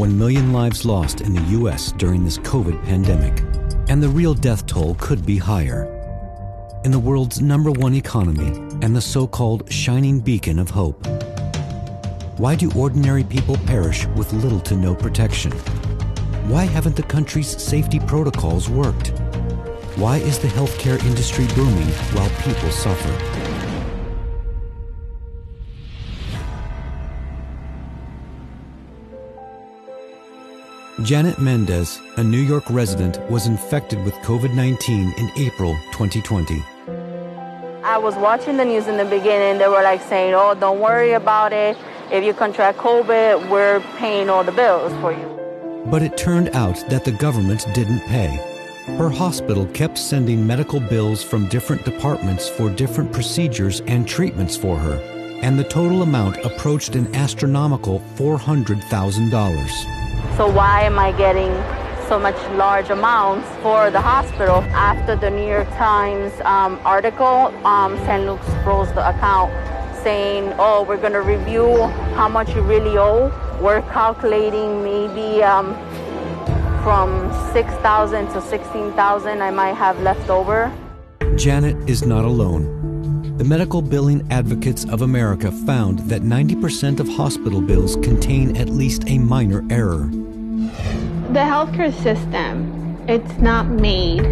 1 million lives lost in the U.S. during this COVID pandemic, and the real death toll could be higher. In the world's #1 economy and the so-called shining beacon of hope, why do ordinary people perish with little to no protection? Why haven't the country's safety protocols worked? Why is the healthcare industry booming while people suffer? Janet Mendez, a New York resident, was infected with COVID-19 in April 2020. I was watching the news in the beginning. They were like saying, oh, don't worry about it. If you contract COVID, we're paying all the bills for you. But it turned out that the government didn't pay. Her hospital kept sending medical bills from different departments for different procedures and treatments for her, and the total amount approached an astronomical $400,000. So why am I getting so much large amounts for the hospital? After the New York Times article, St. Luke's froze the account saying, oh, we're going to review how much you really owe. We're calculating maybe from $6,000 to $16,000 I might have left over. Janet is not alone. The Medical Billing Advocates of America found that 90% of hospital bills contain at least a minor error. The healthcare system, it's not made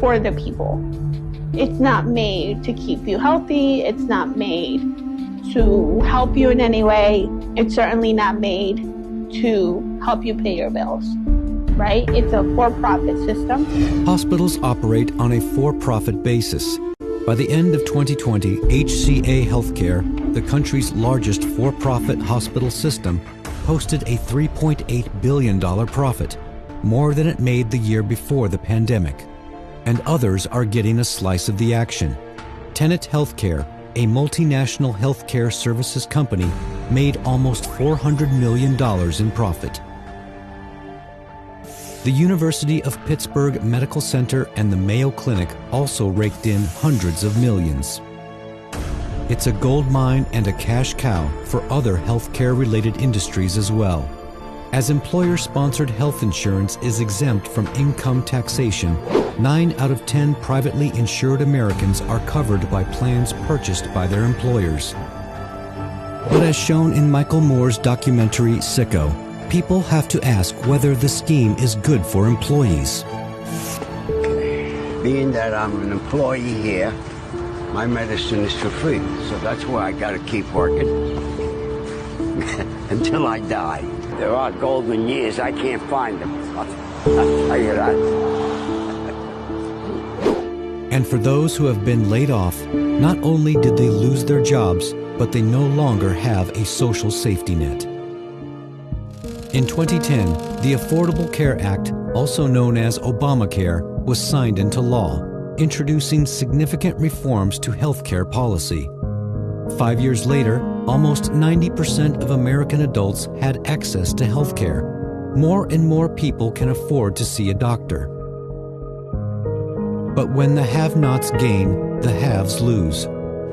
for the people. It's not made to keep you healthy. It's not made to help you in any way. It's certainly not made to help you pay your bills, right? It's a for-profit system. Hospitals operate on a for-profit basis. By the end of 2020, HCA Healthcare, the country's largest for-profit hospital system, posted a $3.8 billion profit, more than it made the year before the pandemic. And others are getting a slice of the action. Tenet Healthcare, a multinational healthcare services company, made almost $400 million in profit. The University of Pittsburgh Medical Center and the Mayo Clinic also raked in hundreds of millions. It's a gold mine and a cash cow for other healthcare-related industries as well. As employer-sponsored health insurance is exempt from income taxation, 9 out of 10 privately insured Americans are covered by plans purchased by their employers. But as shown in Michael Moore's documentary Sicko, people have to ask whether the scheme is good for employees. Being that I'm an employee here, my medicine is for free, so that's why I gotta keep working until I die. There are golden years, I can't find them. I'll tell you that. And for those who have been laid off, not only did they lose their jobs, but they no longer have a social safety net. In 2010, the Affordable Care Act, also known as Obamacare, was signed into law, introducing significant reforms to healthcare policy. 5 years later, almost 90% of American adults had access to healthcare. More and more people can afford to see a doctor. But when the have-nots gain, the haves lose.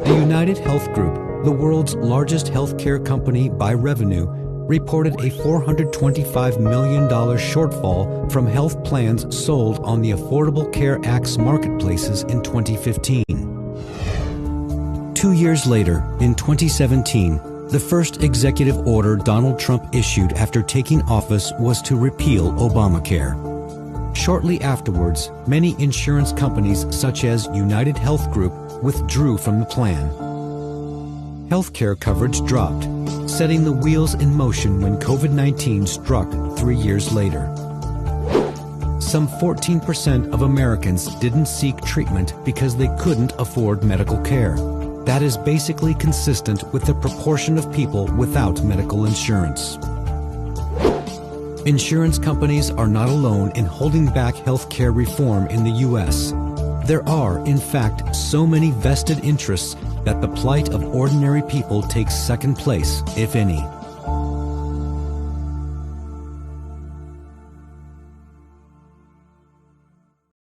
The United Health Group, the world's largest healthcare company by revenue, reported a $425 million shortfall from health plans sold on the Affordable Care Act's marketplaces in 2015. 2 years later, in 2017, the first executive order Donald Trump issued after taking office was to repeal Obamacare. Shortly afterwards, many insurance companies such as United Health Group withdrew from the plan. Healthcare coverage dropped, setting the wheels in motion when COVID-19 struck 3 years later. Some 14% of Americans didn't seek treatment because they couldn't afford medical care. That is basically consistent with the proportion of people without medical insurance. Insurance companies are not alone in holding back healthcare reform in the U.S. There are, in fact, so many vested interests that the plight of ordinary people takes second place, if any.